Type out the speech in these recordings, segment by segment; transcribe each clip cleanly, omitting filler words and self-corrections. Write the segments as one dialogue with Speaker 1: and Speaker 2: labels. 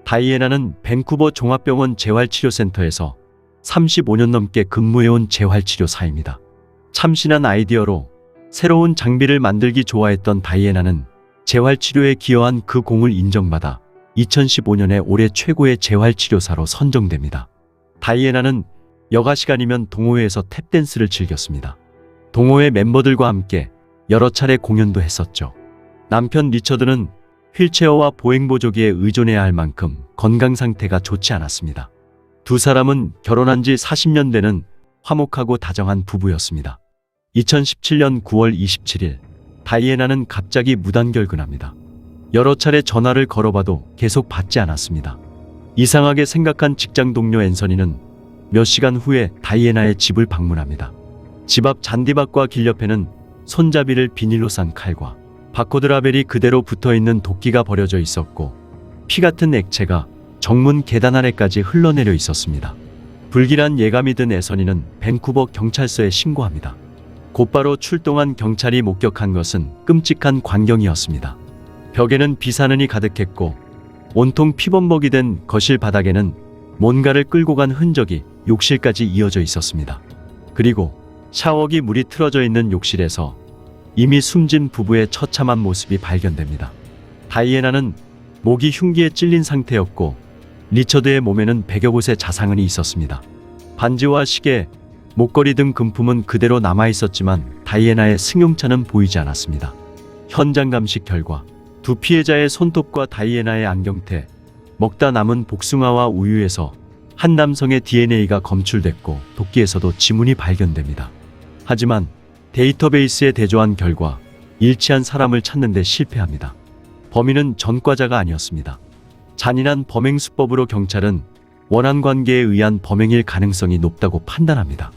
Speaker 1: 다이애나는 밴쿠버 종합병원 재활치료센터에서 35년 넘게 근무해온 재활치료사입니다. 참신한 아이디어로 새로운 장비를 만들기 좋아했던 다이애나는 재활치료에 기여한 그 공을 인정받아 2015년에 올해 최고의 재활치료사로 선정됩니다. 다이애나는 여가 시간이면 동호회에서 탭댄스를 즐겼습니다. 동호회 멤버들과 함께 여러 차례 공연도 했었죠. 남편 리처드는 휠체어와 보행보조기에 의존해야 할 만큼 건강 상태가 좋지 않았습니다. 두 사람은 결혼한 지 40년 되는 화목하고 다정한 부부였습니다. 2017년 9월 27일 다이애나는 갑자기 무단결근합니다. 여러 차례 전화를 걸어봐도 계속 받지 않았습니다. 이상하게 생각한 직장 동료 앤서니는 몇 시간 후에 다이애나의 집을 방문합니다. 집 앞 잔디밭과 길 옆에는 손잡이를 비닐로 싼 칼과 바코드 라벨이 그대로 붙어있는 도끼가 버려져 있었고 피 같은 액체가 정문 계단 아래까지 흘러내려 있었습니다. 불길한 예감이 든 앤서니는 밴쿠버 경찰서에 신고합니다. 곧바로 출동한 경찰이 목격한 것은 끔찍한 광경이었습니다. 벽에는 비산흔이 가득했고 온통 피범벅이 된 거실 바닥에는 뭔가를 끌고 간 흔적이 욕실까지 이어져 있었습니다. 그리고 샤워기 물이 틀어져 있는 욕실에서 이미 숨진 부부의 처참한 모습이 발견됩니다. 다이애나는 목이 흉기에 찔린 상태였고 리처드의 몸에는 100여 곳의 자상흔이 있었습니다. 반지와 시계, 목걸이 등 금품은 그대로 남아 있었지만 다이애나의 승용차는 보이지 않았습니다. 현장 감식 결과 두 피해자의 손톱과 다이애나의 안경테, 먹다 남은 복숭아와 우유에서 한 남성의 DNA가 검출됐고 도끼에서도 지문이 발견됩니다. 하지만 데이터베이스에 대조한 결과 일치한 사람을 찾는 데 실패합니다. 범인은 전과자가 아니었습니다. 잔인한 범행 수법으로 경찰은 원한 관계에 의한 범행일 가능성이 높다고 판단합니다.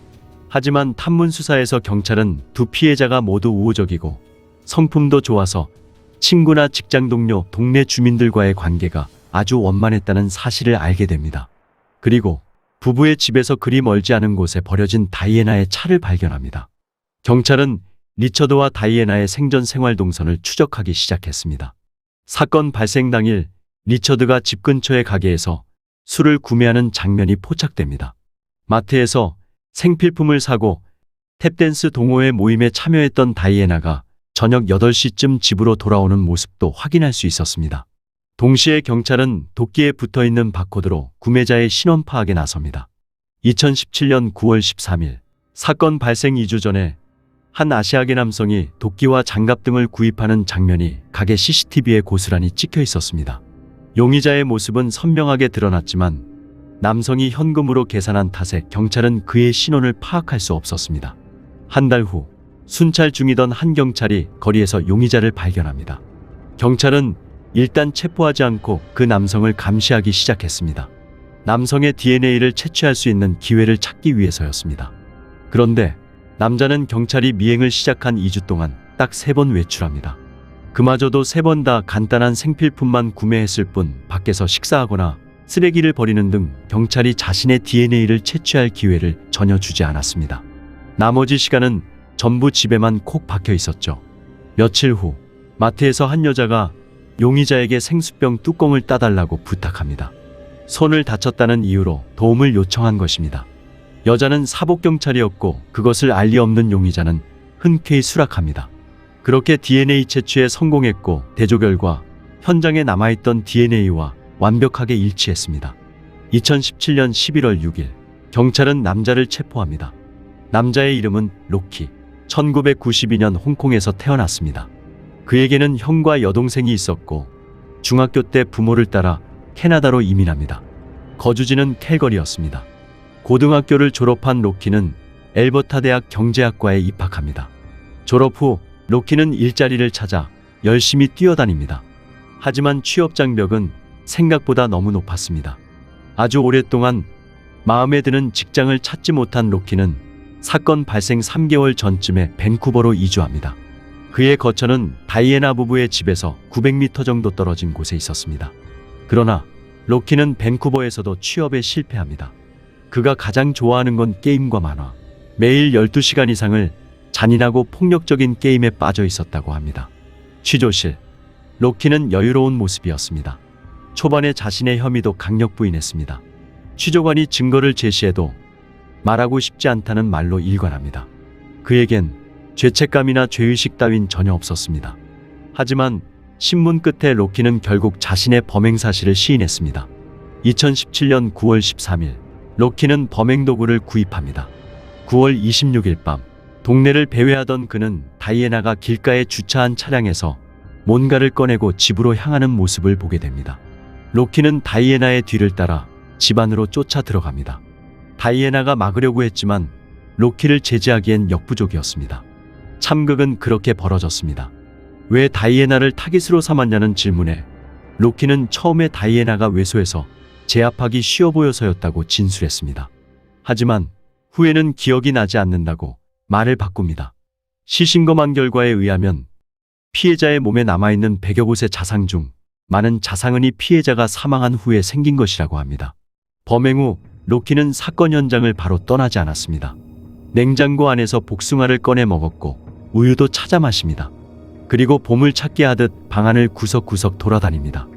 Speaker 1: 하지만 탐문 수사에서 경찰은 두 피해자가 모두 우호적이고 성품도 좋아서 친구나 직장 동료, 동네 주민들과의 관계가 아주 원만했다는 사실을 알게 됩니다. 그리고 부부의 집에서 그리 멀지 않은 곳에 버려진 다이애나의 차를 발견합니다. 경찰은 리처드와 다이애나의 생전 생활 동선을 추적하기 시작했습니다. 사건 발생 당일 리처드가 집 근처의 가게에서 술을 구매하는 장면이 포착됩니다. 마트에서 생필품을 사고 탭댄스 동호회 모임에 참여했던 다이애나가 저녁 8시쯤 집으로 돌아오는 모습도 확인할 수 있었습니다. 동시에 경찰은 도끼에 붙어있는 바코드로 구매자의 신원 파악에 나섭니다. 2017년 9월 13일 사건 발생 2주 전에 한 아시아계 남성이 도끼와 장갑 등을 구입하는 장면이 가게 CCTV에 고스란히 찍혀 있었습니다. 용의자의 모습은 선명하게 드러났지만 남성이 현금으로 계산한 탓에 경찰은 그의 신원을 파악할 수 없었습니다. 한 달 후 순찰 중이던 한 경찰이 거리에서 용의자를 발견합니다. 경찰은 일단 체포하지 않고 그 남성을 감시하기 시작했습니다. 남성의 DNA를 채취할 수 있는 기회를 찾기 위해서였습니다. 그런데 남자는 경찰이 미행을 시작한 2주 동안 딱 3번 외출합니다. 그마저도 3번 다 간단한 생필품만 구매했을 뿐 밖에서 식사하거나 쓰레기를 버리는 등 경찰이 자신의 DNA를 채취할 기회를 전혀 주지 않았습니다. 나머지 시간은 전부 집에만 콕 박혀 있었죠. 며칠 후 마트에서 한 여자가 용의자에게 생수병 뚜껑을 따달라고 부탁합니다. 손을 다쳤다는 이유로 도움을 요청한 것입니다. 여자는 사복경찰이었고 그것을 알 리 없는 용의자는 흔쾌히 수락합니다. 그렇게 DNA 채취에 성공했고 대조 결과 현장에 남아있던 DNA와 완벽하게 일치했습니다. 2017년 11월 6일 경찰은 남자를 체포합니다. 남자의 이름은 로키, 1992년 홍콩에서 태어났습니다. 그에게는 형과 여동생이 있었고 중학교 때 부모를 따라 캐나다로 이민합니다. 거주지는 캘거리였습니다. 고등학교를 졸업한 로키는 엘버타 대학 경제학과에 입학합니다. 졸업 후 로키는 일자리를 찾아 열심히 뛰어다닙니다. 하지만 취업 장벽은 생각보다 너무 높았습니다. 아주 오랫동안 마음에 드는 직장을 찾지 못한 로키는 사건 발생 3개월 전쯤에 밴쿠버로 이주합니다. 그의 거처는 다이애나 부부의 집에서 900m 정도 떨어진 곳에 있었습니다. 그러나 로키는 밴쿠버에서도 취업에 실패합니다. 그가 가장 좋아하는 건 게임과 만화, 매일 12시간 이상을 잔인하고 폭력적인 게임에 빠져 있었다고 합니다. 취조실, 로키는 여유로운 모습이었습니다. 초반에 자신의 혐의도 강력 부인했습니다. 취조관이 증거를 제시해도 말하고 싶지 않다는 말로 일관합니다. 그에겐 죄책감이나 죄의식 따윈 전혀 없었습니다. 하지만 신문 끝에 로키는 결국 자신의 범행 사실을 시인했습니다. 2017년 9월 13일, 로키는 범행 도구를 구입합니다. 9월 26일 밤, 동네를 배회하던 그는 다이애나가 길가에 주차한 차량에서 뭔가를 꺼내고 집으로 향하는 모습을 보게 됩니다. 로키는 다이애나의 뒤를 따라 집 안으로 쫓아 들어갑니다. 다이애나가 막으려고 했지만 로키를 제지하기엔 역부족이었습니다. 참극은 그렇게 벌어졌습니다. 왜 다이애나를 타깃으로 삼았냐는 질문에 로키는 처음에 다이애나가 왜소해서 제압하기 쉬워 보여서였다고 진술했습니다. 하지만 후에는 기억이 나지 않는다고 말을 바꿉니다. 시신검안 결과에 의하면 피해자의 몸에 남아있는 100여 곳의 자상 중 많은 자상은이 피해자가 사망한 후에 생긴 것이라고 합니다. 범행 후 로키는 사건 현장을 바로 떠나지 않았습니다. 냉장고 안에서 복숭아를 꺼내 먹었고 우유도 찾아 마십니다. 그리고 보물찾기 하듯 방 안을 구석구석 돌아다닙니다.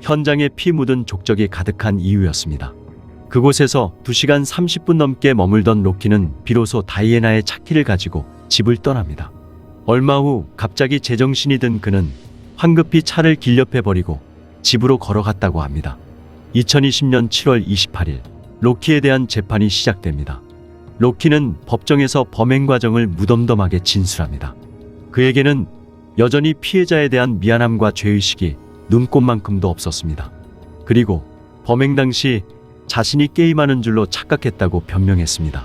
Speaker 1: 현장에 피 묻은 족적이 가득한 이유였습니다. 그곳에서 2시간 30분 넘게 머물던 로키는 비로소 다이애나의 차키를 가지고 집을 떠납니다. 얼마 후 갑자기 제정신이 든 그는 황급히 차를 길옆에 버리고 집으로 걸어갔다고 합니다. 2020년 7월 28일, 로키에 대한 재판이 시작됩니다. 로키는 법정에서 범행 과정을 무덤덤하게 진술합니다. 그에게는 여전히 피해자에 대한 미안함과 죄의식이 눈꼽만큼도 없었습니다. 그리고 범행 당시 자신이 게임하는 줄로 착각했다고 변명했습니다.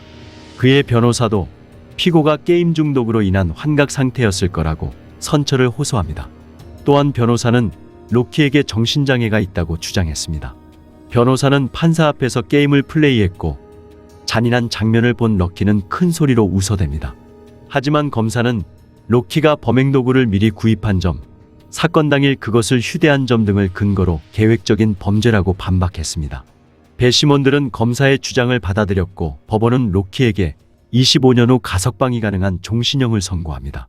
Speaker 1: 그의 변호사도 피고가 게임 중독으로 인한 환각 상태였을 거라고 선처를 호소합니다. 또한 변호사는 로키에게 정신장애가 있다고 주장했습니다. 변호사는 판사 앞에서 게임을 플레이했고 잔인한 장면을 본 로키는 큰 소리로 웃어댑니다. 하지만 검사는 로키가 범행 도구를 미리 구입한 점, 사건 당일 그것을 휴대한 점 등을 근거로 계획적인 범죄라고 반박했습니다. 배심원들은 검사의 주장을 받아들였고 법원은 로키에게 25년 후 가석방이 가능한 종신형을 선고합니다.